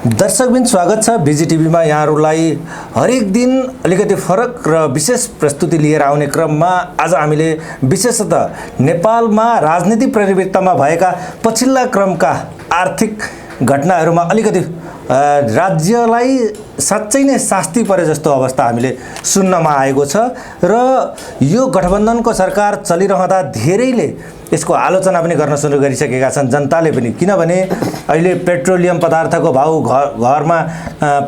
दर्शकबिन स्वागत छ बीजीटीभीमा। यहाँहरूलाई हरेक दिन अलिकति फरक र विशेष प्रस्तुति लिएर आउने क्रममा आज हामीले विशेषतः नेपालमा राजनीतिक परिवर्तनमा भएका पछिल्ला क्रमका आर्थिक घटनाहरूमा अलिकति राज्यलाई साँच्चै नै शास्ति परे जस्तो अवस्था हामीले सुन्नमा आएको छ र यो गठबन्धनको सरकार चलिरहँदा धेरैले यसको आलोचना पनि गर्न सुरु गरिसकेका छन्, जनताले पनि। किनभने अहिले पेट्रोलियम पदार्थको भाउ, घरमा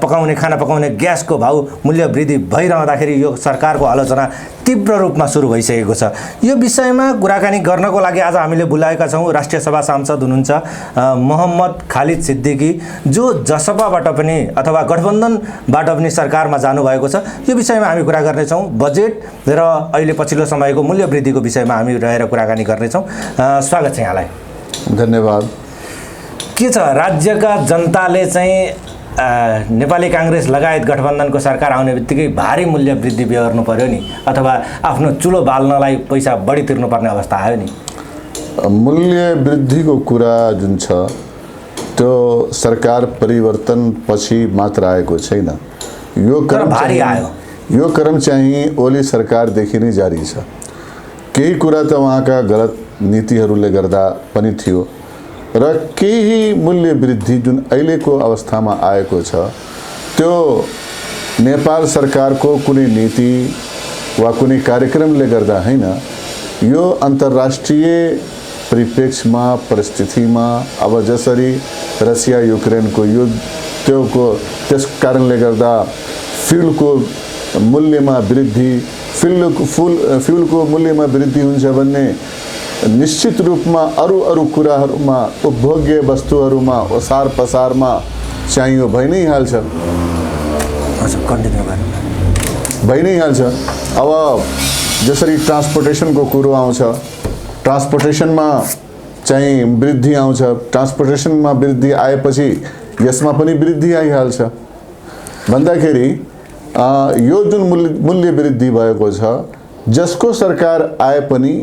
पकाउने खाना पकाउने ग्यासको भाउ मूल्य वृद्धि भइरहँदाखेरि यो सरकारको आलोचना तीव्र रूपमा सुरु भइसकेको छ। यो विषयमा कुराकानी गर्नको लागि आज हामीले बोलाएका छौँ राष्ट्रिय सभा सांसद हुनुहुन्छ मोहम्मद खालिद सिद्दिकी, जो जसपाबाट पनि अथवा गठबन्धनबाट पनि सरकारमा जानुभएको छ। यो विषयमा हामी कुरा गर्नेछौँ। बजेट र अहिले पछिल्लो समयको मूल्य वृद्धिको विषयमा हामी रहेर कुराकानी गर्नेछौँ। स्वागत छ यहाँलाई। धन्यवाद। के छ, राज्यका जनताले चाहिँ नेपाली कांग्रेस लगायत गठबन्धनको सरकार आउने बित्तिकै भारी मूल्य वृद्धि बेहोर्नु पर्यो नि, अथवा आफ्नो चुलो बाल्नलाई पैसा बढी तिर्नुपर्ने अवस्था आयो नि? मूल्य वृद्धिको कुरा जुन छ त्यो सरकार परिवर्तन पछि मात्र आएको छैन। यो क्रम भारी आयो। यो क्रम चाहिँ ओली सरकारदेखि नै जारी छ। केही कुरा त उहाँका गलत नीतिहरूले गर्दा पनि थियो र केही मूल्य वृद्धि जुन अहिलेको अवस्थामा आएको छ त्यो नेपाल सरकारको कुनै नीति वा कुनै कार्यक्रमले गर्दा हैन, यो अन्तर्राष्ट्रिय परिप्रेक्ष्यमा परिस्थितिमा अब जसरी रसिया युक्रेनको युद्ध त्यस कारणले गर्दा फ्युलको मूल्यमा वृद्धि, फ्युलको मूल्यमा वृद्धि हुन्छ भन्ने निश्चित रूपमा अरू कुराहरूमा, उपभोग्य वस्तुहरूमा, ओसार पसारमा चाहियो भइ नै हाल्छ। भइ नै हाल्छ। अब जसरी ट्रान्सपोर्टेसनको कुरो आउँछ, ट्रान्सपोर्टेसनमा चाहिँ वृद्धि आउँछ, ट्रान्सपोर्टेसनमा वृद्धि आएपछि यसमा पनि वृद्धि आइहाल्छ। भन्दाखेरि यो जुन मूल्य वृद्धि भएको छ, जसको सरकार आए पनि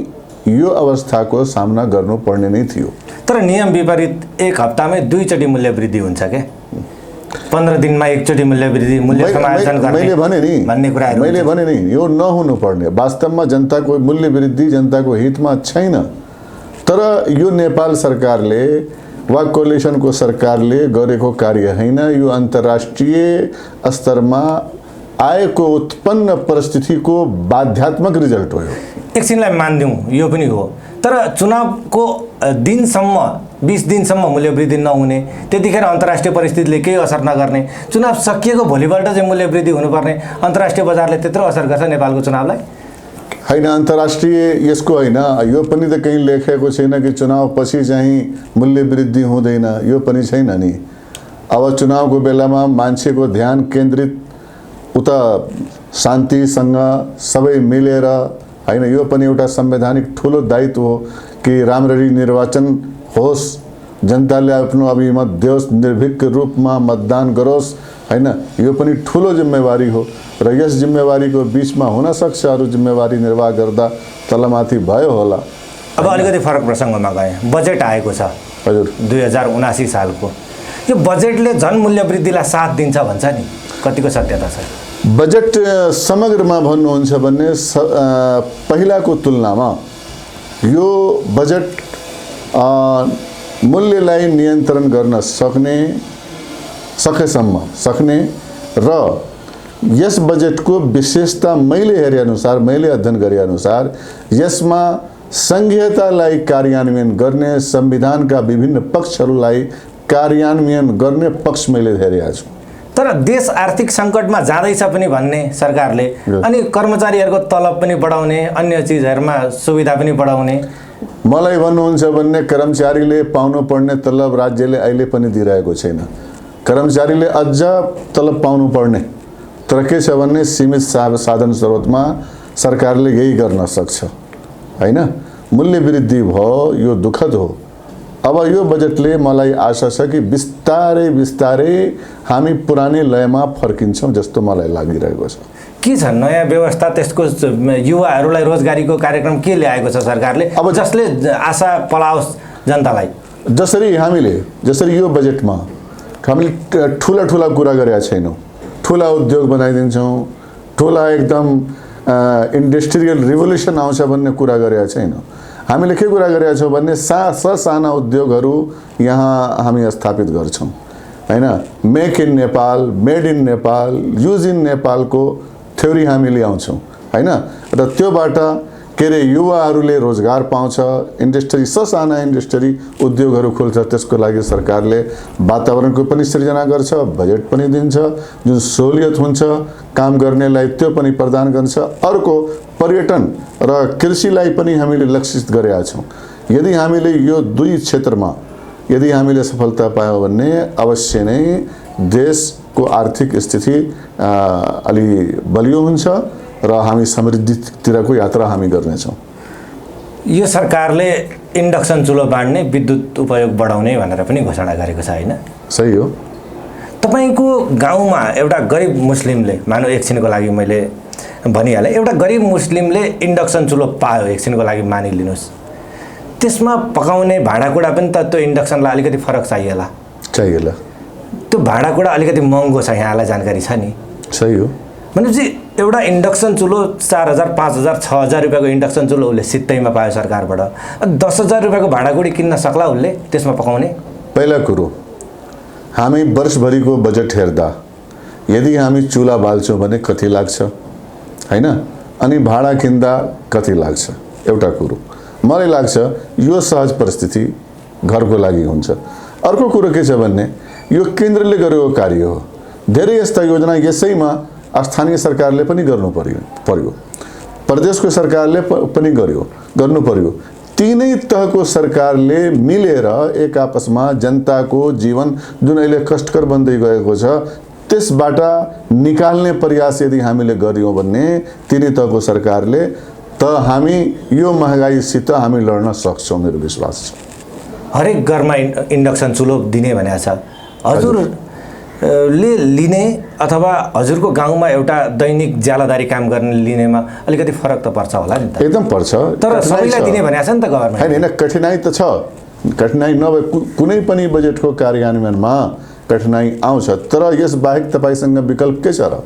यो अवस्थाको सामना गर्नुपर्ने नै थियो। तर नियम विपरीत एक हप्तामै दुईचोटि मूल्य वृद्धि हुन्छ के? 15 दिनमा एकचोटि मूल्य वृद्धि, मूल्य समायोजन गर्ने भन्ने कुराहरू मैले भने नि, यो नहुनु पर्ने। वास्तवमा जनताको मूल्य वृद्धि जनताको हितमा छैन। तर यो नेपाल सरकारले वा कोलिसनको सरकारले गरेको कार्य हैन, यो अन्तर्राष्ट्रिय स्तरमा आएको उत्पन्न परिस्थितिको बाध्यात्मक रिजल्ट हो। एकछिनलाई मानिदिउँ, यो पनि हो। तर चुनावको दिनसम्म 20 दिनसम्म मूल्य वृद्धि नहुने, त्यतिखेर अन्तर्राष्ट्रिय परिस्थितिले केही असर नगर्ने, चुनाव सकिएको भोलिपल्ट चाहिँ मूल्य वृद्धि हुनुपर्ने, अन्तर्राष्ट्रिय बजारले त्यत्रो असर गर्छ नेपालको चुनावलाई? हैन, अन्तर्राष्ट्रिय यसको हैन। यो पनि त कहीँ लेखेको छैन कि चुनाव पछि चाहिँ मूल्य वृद्धि हुँदैन, यो पनि छैन नि। अब चुनावको बेलामा मान्छेको ध्यान केन्द्रित उता शान्तिसँग सबै मिलेर हैन, यो पनि एउटा संवैधानिक ठुलो दायित्व हो कि राम्ररी निर्वाचन होस्, जनताले आफ्नो अभिमत देओस्, निर्भीक रूपमा मतदान गरोस् हैन, यो पनि ठुलो जिम्मेवारी हो। र यस जिम्मेवारीको बीचमा हुन सक्छ अरू जिम्मेवारी निर्वाह गर्दा तलमाथि भयो होला। अब अलिकति फरक प्रसङ्गमा गए, बजेट आएको छ हजुर 2079 सालको। यो बजेटले झन् मूल्य वृद्धिलाई साथ दिन्छ भन्छ नि, कतिको सत्यता छ? बजेट समग्रमा भन्नुहुन्छ भने पहिलाको तुलनामा यो बजेट मूल्यलाई नियन्त्रण गर्न सक्ने र यस बजेटको विशेषता मैले हेरे अनुसार, मैले अध्ययन गरे अनुसार यसमा संघीयतालाई कार्यान्वयन गर्ने, संविधानका विभिन्न पक्षहरूलाई कार्यान्वयन गर्ने पक्ष मैले हेरेको छु। तर देश आर्थिक सङ्कटमा जाँदैछ पनि भन्ने सरकारले, अनि कर्मचारीहरूको तलब पनि बढाउने, अन्य चिजहरूमा सुविधा पनि बढाउने। मलाई भन्नुहुन्छ भने कर्मचारीले पाउनुपर्ने तलब राज्यले अहिले पनि दिइरहेको छैन। कर्मचारीले अझ तलब पाउनु पर्ने, तर के छ भने सीमित साधन स्रोतमा सरकारले यही गर्न सक्छ हैन। मूल्य वृद्धि भयो, यो दुःखद हो। अब यो बजेटले मलाई आशा छ कि बिस्तारै हामी पुरानै लयमा फर्किन्छौँ जस्तो मलाई लागिरहेको छ। के छ नयाँ व्यवस्था, त्यसको युवाहरूलाई रोजगारीको कार्यक्रम के ल्याएको छ सरकारले, अब जसले आशा पलाओस् जनतालाई? जसरी यो बजेटमा हामीले ठुला ठुला कुरा गरेका छैनौँ। ठुला उद्योग बनाइदिन्छौँ, ठुला एकदम इन्डस्ट्रियल रिभोल्युसन आउँछ भन्ने कुरा गरेका छैनौँ। हामीले के कुरा गरेका छौँ भने ससाना उद्योगहरू यहाँ हामी स्थापित गर्छौँ हैन। Make in Nepal, made in Nepal, use in नेपालको थ्योरी हामी ल्याउँछौँ हैन। र त्योबाट के अरे युवाहरूले रोजगार पाउँछ, इन्डस्ट्री ससाना इन्डस्ट्री उद्योगहरू खोल्छ। त्यसको लागि सरकारले वातावरणको पनि सृजना गर्छ, बजेट पनि दिन्छ, जुन सहुलियत हुन्छ काम गर्नेलाई त्यो पनि प्रदान गर्छ। अर्को पर्यटन र कृषिलाई पनि हामीले लक्षित गरेका छौँ। यदि हामीले यो दुई क्षेत्रमा यदि हामीले सफलता पायौँ भने अवश्य नै देशको आर्थिक स्थिति अलि बलियो हुन्छ र हामी समृद्धितिरको यात्रा हामी गर्नेछौँ। यो सरकारले इन्डक्सन चुलो बाँड्ने, विद्युत उपयोग बढाउने भनेर पनि घोषणा गरेको छ हैन? सही हो। तपाईको गाउँमा एउटा गरिब मुस्लिमले, मानौ एकछिनको लागि मैले भनिहालेँ, एउटा गरिब मुस्लिमले इन्डक्सन चुलो पायो एकछिनको लागि मानिलिनुहोस्, त्यसमा पकाउने भाँडाकुँडा पनि त त्यो इन्डक्सनलाई अलिकति फरक चाहिएला। त्यो भाँडाकुँडा अलिकति महँगो छ, यहाँलाई जानकारी छ नि? सही हो। भनेपछि एउटा इन्डक्सन चुलो 4000, 5000, 6000 रुपियाँको इन्डक्सन चुलो उसले सित्तैमा पायो सरकारबाट। 10,000 रुपियाँको भाँडाकुँडी किन्न सक्ला उसले त्यसमा पकाउने? पहिला कुरो, हामी वर्षभरिको बजेट हेर्दा यदि हामी चुला बाल्छौँ भने कति लाग्छ हैन, अनि भाँडा किन्दा कति लाग्छ, एउटा कुरो मलाई लाग्छ यो सहज परिस्थिति घरको लागि हुन्छ। अर्को कुरो के छ भन्ने, यो केन्द्रले गरेको कार्य हो। धेरै यस्ता योजना यसैमा स्थानीय सरकारले पनि गर्नु पर्यो, प्रदेशको सरकारले पनि गर्नु पर्यो। तीनै तहको सरकारले मिलेर एक आपसमा जनताको जीवन जुन अहिले कष्टकर बन्दै गएको छ त्यसबाट निकाल्ने प्रयास यदि हामीले गर्यौँ भने तीनै तहको सरकारले, त हामी यो महँगाईसित हामी लड्न सक्छौँ, मेरो विश्वास छ। हरेक घरमा इन्डक्सन चुलो दिने भनेको छ। हजुरले लिने अथवा हजुरको गाउँमा एउटा दैनिक ज्यालादारी काम गर्ने लिनेमा अलिकति फरक त पर्छ होला नि त? एकदम पर्छ। तर सबैलाई दिने भनेको छ नि त गभर्नमेन्ट। हैन, कठिनाई त छ। कठिनाई नभए कुनै पनि बजेटको कार्यान्वयनमा कठिनाई आउँछ, तर यस बाहेक तपाईसँग विकल्प के छ र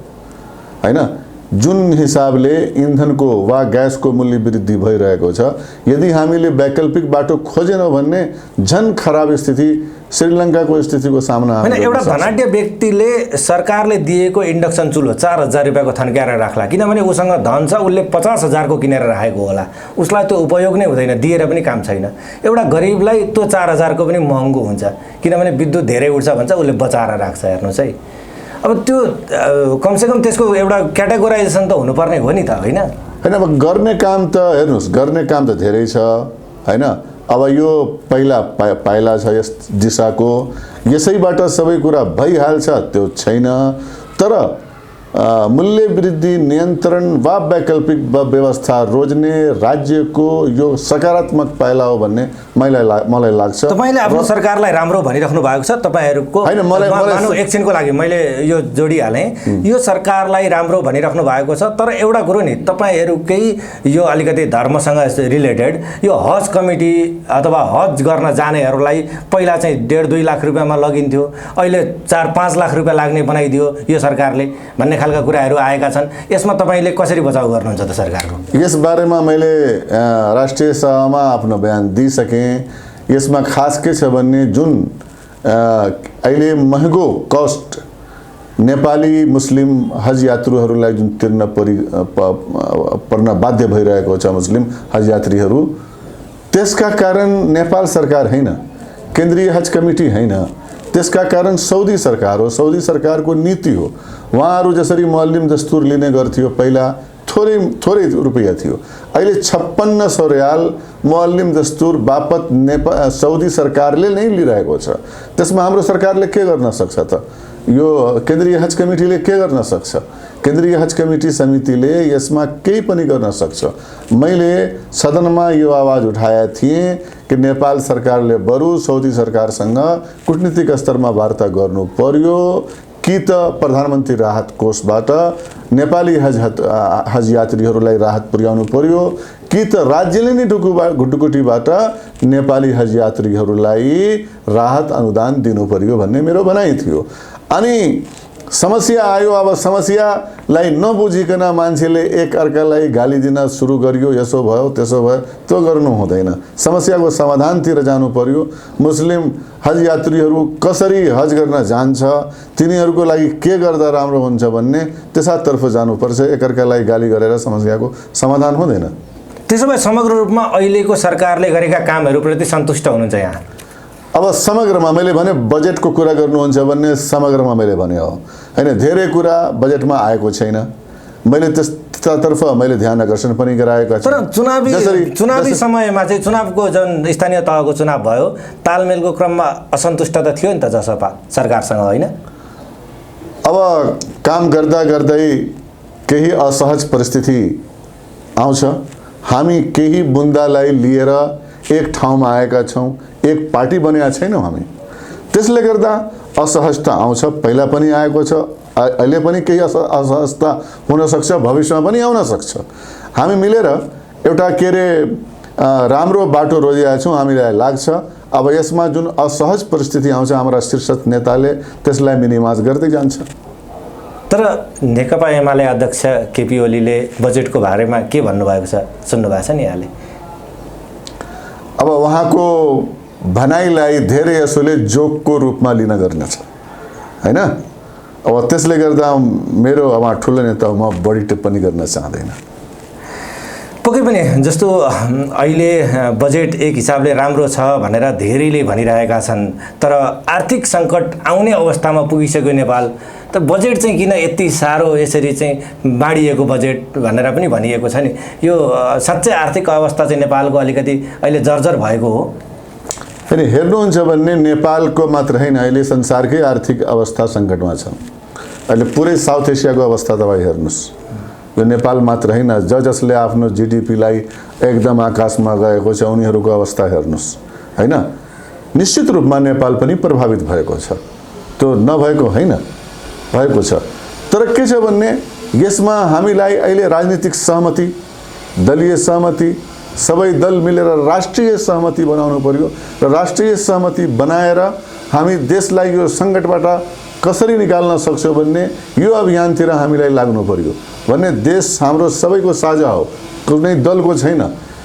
हैन? जुन हिसाबले इन्धनको वा ग्यासको मूल्य वृद्धि भइरहेको छ, यदि हामीले वैकल्पिक बाटो खोजेनौँ भने झन खराब स्थिति श्रीलङ्काको स्थितिको सामना हैन। एउटा धनाढ्य व्यक्तिले सरकारले दिएको इन्डक्सन चुलो 4000 रुपियाँको थन्क्याएर राख्ला, किनभने उसँग धन छ, उसले 50,000 को किनेर राखेको होला, उसलाई त्यो उपयोग नै हुँदैन, दिएर पनि काम छैन। एउटा गरिबलाई त्यो 4000 को पनि महँगो हुन्छ, किनभने विद्युत धेरै उठ्छ भन्छ, उसले बचाएर राख्छ। हेर्नुहोस् है, अब त्यो कमसेकम त्यसको एउटा क्याटेगोराइजेसन त हुनुपर्ने हो नि त हैन? हैन, अब गर्ने काम त हेर्नुहोस्, गर्ने काम त धेरै छ हैन। अब यो पहिला पाइला छ यस दिशाको, यसैबाट सबै कुरा भइहाल्छ त्यो छैन। तर मूल्य वृद्धि नियन्त्रण वा वैकल्पिक व्यवस्था रोज्ने राज्यको यो सकारात्मक पाइला हो भन्ने मलाई लाग्छ। तपाईले आफ्नो सरकारलाई राम्रो भनिराख्नु भएको छ। तपाईहरुको मानौ एकछिनको लागि मैले यो जोडिहालेँ, यो सरकारलाई राम्रो भनिराख्नु भएको छ, तर एउटा कुरो नि, तपाईहरुकै यो अलिकति धर्मसँग रिलेटेड यो हज कमिटी अथवा हज गर्न जानेहरूलाई पहिला चाहिँ 1.5-2 लाख रुपियाँमा लगिन्थ्यो, अहिले 4-5 लाख रुपियाँ लाग्ने बनाइदियो यो सरकारले भन्ने खालका कुराहरू आएका छन्। यसमा तपाईले कसरी बचाउ गर्नुहुन्छ त सरकारको? यस बारेमा मैले राष्ट्रिय सभामा आफ्नो बयान दिइसकेँ। यसमा खास के छ भन्ने, जुन अहिले महँगो कस्ट नेपाली मुस्लिम हज यात्रुहरूलाई जुन तिर्न पर्न बाध्य भइरहेको छ मुस्लिम हज यात्रीहरू, त्यसका कारण नेपाल सरकार हैन, केन्द्रीय हज कमिटी हैन, त्यसका कारण सौदी सरकार हो, सौदी सरकारको नीति हो। उहाँहरू जसरी मुअल्लिम दस्तुर लिने गर्थ्यो पहिला थोरै रुपैयाँ थियो, अहिले 5600 रियाल मुअल्लिम दस्तुर बापत सौदी सरकारले नै लिइरहेको छ। त्यसमा हाम्रो सरकारले के गर्न सक्छ त? यो केन्द्रीय हज कमिटीले के गर्न सक्छ? केन्द्रीय हज कमिटी समितिले यसमा केही पनि गर्न सक्छ। मैले सदनमा यो आवाज उठाएका थिएँ कि नेपाल सरकारले बरु सौदी सरकारसँग कूटनीतिक स्तरमा वार्ता गर्नु पर्यो कि त प्रधानमन्त्री राहत कोषबाट नेपाली हज यात्रीहरूलाई राहत पुर्याउनु पर्यो, कि त राज्यले नै ढुकुटीबाट नेपाली हज यात्रीहरूलाई राहत अनुदान दिनु पर्यो भन्ने मेरो भनाइ थियो। अनि समस्या आयो, अब समस्यालाई नबुझिकन मान्छेले एक अर्कालाई गाली दिन सुरु गरियो, यसो भयो त्यसो भयो, त्यो गर्नु हुँदैन। समस्याको समाधानतिर जानु पर्यो। मुस्लिम हज यात्रीहरू कसरी हज गर्न जान्छ, तिनीहरूको लागि के गर्दा राम्रो हुन्छ भन्ने त्यसैतर्फ जानुपर्छ। एकअर्कालाई गाली गरेर समस्याको समाधान हुँदैन। त्यसो भए समग्र रूपमा अहिलेको सरकारले गरेका कामहरूप्रति सन्तुष्ट हुनुहुन्छ यहाँ? अब समग्रमा मैले भने बजेटको कुरा गर्नुहुन्छ भन्ने समग्रमा मैले भने हो हैन। धेरै कुरा बजेटमा आएको छैन। मैले त्यसतर्फ मैले ध्यान आकर्षण पनि गराएका छु। तर चुनावी समयमा चाहिँ चुनावको जुन स्थानीय तहको चुनाव भयो, तालमेलको क्रममा असन्तुष्ट त थियो नि त जसपा सरकारसँग, होइन? अब काम गर्दा गर्दै केही असहज परिस्थिति आउँछ। हामी केही बुन्दालाई लिएर एक ठाउँमा आएका छौँ, एक पार्टी बनेका छैनौँ हामी। त्यसले गर्दा असहजता आउँछ, पहिला पनि आएको छ, अहिले पनि केही असहजता हुन सक्छ, भविष्यमा पनि आउन सक्छ। हामी मिलेर एउटा के अरे राम्रो बाटो रोजिरहेका छौँ, हामीलाई लाग्छ। अब यसमा जुन असहज परिस्थिति आउँछ, हाम्रा शीर्ष नेताले त्यसलाई मिनिमाइज गर्दै जान्छ। तर नेकपा एमाले अध्यक्ष केपी ओलीले बजेटको बारेमा के भन्नुभएको छ सुन्नुभएको छ नि यहाँले? अब उहाँको भनाइलाई धेरै यसोले जोकको रूपमा लिन गर्नेछ, हैन? अब त्यसले गर्दा मेरो अब ठुलो नेता म बढी टिप्पणी गर्न चाहदैन। पक्कै पनि जस्तो अहिले बजेट एक हिसाबले राम्रो छ भनेर धेरैले भनिरहेका छन्, तर आर्थिक सङ्कट आउने अवस्थामा पुगिसक्यो नेपाल, त बजेट चाहिँ किन यति साह्रो यसरी चाहिँ बाँडिएको बजेट भनेर पनि भनिएको छ नि। यो साँच्चै आर्थिक अवस्था चाहिँ नेपालको अलिकति अहिले जर्जर भएको हो? अनि हेर्नुहुन्छ भने नेपालको मात्र हैन, अहिले संसारकै आर्थिक अवस्था सङ्कटमा छ। अहिले पुरै साउथ एसियाको अवस्था तपाईँ हेर्नुहोस्। यो नेपाल मात्र हैन, जसले आफ्नो जिडिपीलाई एकदम आकाशमा गएको छ उनीहरूको अवस्था हेर्नुहोस्, हैन? निश्चित रूपमा नेपाल पनि प्रभावित भएको छ, त्यो नभएको हैन, भएको छ। तर के छ भन्ने यसमा हामीलाई अहिले राजनीतिक सहमति, दलीय सहमति, सबै दल मिलेर राष्ट्रिय सहमति बनाउनु पर्यो र राष्ट्रिय सहमति बनाएर हामी देशलाई यो सङ्कटबाट कसरी निकाल्न सक्छौँ भन्ने यो अभियानतिर हामीलाई लाग्नु पर्यो। भन्ने देश हाम्रो सबैको साझा हो, कुनै दलको छैन।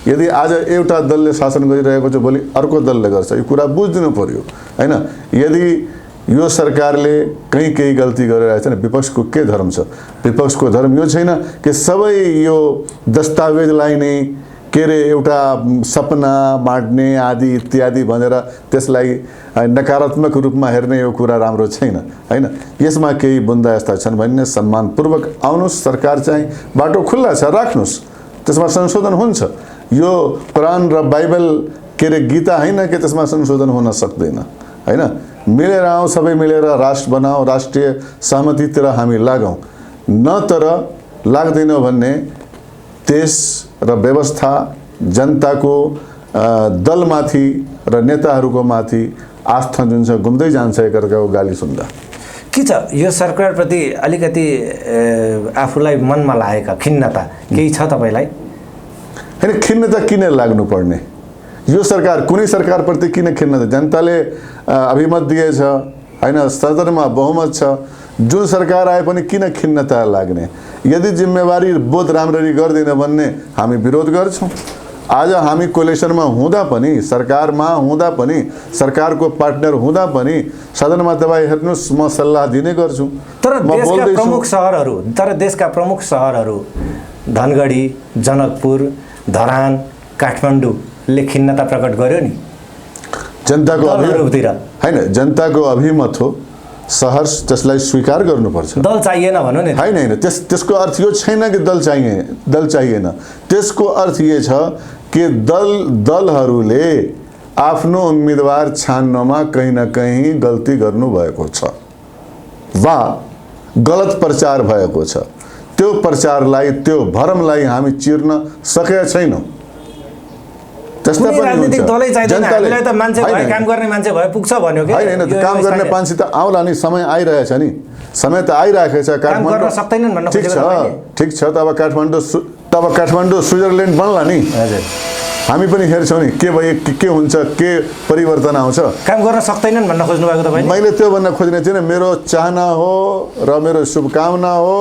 यदि आज एउटा दलले शासन गरिरहेको छ, भोलि अर्को दलले गर्छ, यो कुरा बुझिदिनु पर्यो, हैन? यदि यो सरकारले केही गल्ती गरिरहेछ भने विपक्षको के धर्म छ? विपक्षको धर्म यो छैन कि सबै यो दस्तावेजलाई नै के अरे एउटा सपना बाँड्ने आदि इत्यादि भनेर त्यसलाई नकारात्मक रूपमा हेर्ने यो कुरा राम्रो छैन, हैन? यसमा केही बुन्दा यस्ता छन् भन्ने सम्मानपूर्वक आउनुहोस्। सरकार चाहिँ बाटो खुल्ला छ, राख्नुहोस्, त्यसमा संशोधन हुन्छ। यो कुरान र बाइबल के अरे गीता हैन कि त्यसमा संशोधन हुन सक्दैन, हैन? मिलेर आउँ, सबै मिलेर राष्ट्र बनाऊ, राष्ट्रिय सहमतितिर हामी लागौँ। न तर लाग्दैन भन्ने देश र व्यवस्था, जनताको दलमाथि र नेताहरूको माथि आस्था जुन छ गुम्दै जान्छ एकअर्काको गाली सुन्दा। के छ यो सरकारप्रति अलिकति आफूलाई मनमा लागेका खिन्नता केही छ तपाईँलाई? हैन, खिन्नता किन लाग्नु पर्ने? यो सरकार, कुनै सरकारप्रति किन खिन्नता? जनताले अभिमत दिएछ, हैन? सदनमा बहुमत छ। जुन सरकार आए पनि किन खिन्नता लाग्ने? यदि जिम्मेवारी बोध राम्ररी गर्दैन भन्ने हामी विरोध गर्छौँ। आज हामी कोलेसनमा हुँदा पनि, सरकारमा हुँदा पनि, सरकारको पार्टनर हुँदा पनि सदनमा तपाईँ हेर्नुहोस् म सल्लाह दिने गर्छु। तर देशका प्रमुख सहरहरू धनगढी, जनकपुर, धरान, काठमाडौँले खिन्नता प्रकट गर्यो नि जनताको अभिमततिर, हैन? जनताको अभिमत हो, सहर त्यसलाई स्वीकार गर्नुपर्छ। दल चाहिएन भनौँ नि, हैन? त्यसको अर्थ यो छैन कि दल चाहिएन। त्यसको अर्थ यो छ कि दलहरूले आफ्नो उम्मेदवार छान्नमा कहीँ न कहीँ गल्ती गर्नुभएको छ वा गलत प्रचार भएको छ। त्यो प्रचारलाई, त्यो भरमलाई हामी चिर्न सकेका छैनौँ। त्यस्ता पनि राजनीतिक दलै चाहिदैन, हामीलाई त मान्छे भए, काम गर्ने मान्छे भए पुग्छ भन्यो के? हैन, काम गर्ने मान्छे त आउला नि, समय आइरहेछ नि, समय त आइरहेको छ। काठमाडौँ सक्दैनन् भन्न ठिक छ, त अब काठमाडौँ त तब काठमाडौँ स्विजरल्यान्ड बन्ला नि, हजुर हामी पनि हेर्छौँ नि के भयो, के हुन्छ, के परिवर्तन आउँछ। काम गर्न सक्दैनन् भन्न खोज्नु भएको तपाईले? मैले त्यो भन्न खोज्ने थिइनँ। मेरो चाहना हो र मेरो शुभकामना हो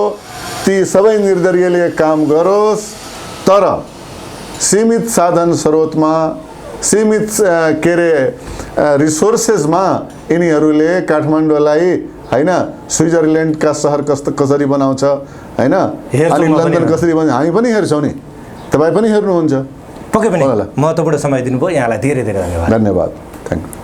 ती सबै निर्दलीयले काम गरोस्, तर सीमित साधन स्रोतमा, सीमित के अरे रिसोर्सेसमा यिनीहरूले काठमाडौँलाई हैन स्विजरल्यान्डका सहर कसरी बनाउँछ हैन, अनि लन्डन कसरी बनाउँछ हामी पनि हेर्छौँ नि, तपाईँ पनि हेर्नुहुन्छ। पक्कै पनि महत्त्वपूर्ण समय दिनुभयो, यहाँलाई धेरै धेरै धन्यवाद। धन्यवाद, थ्याङ्क यू।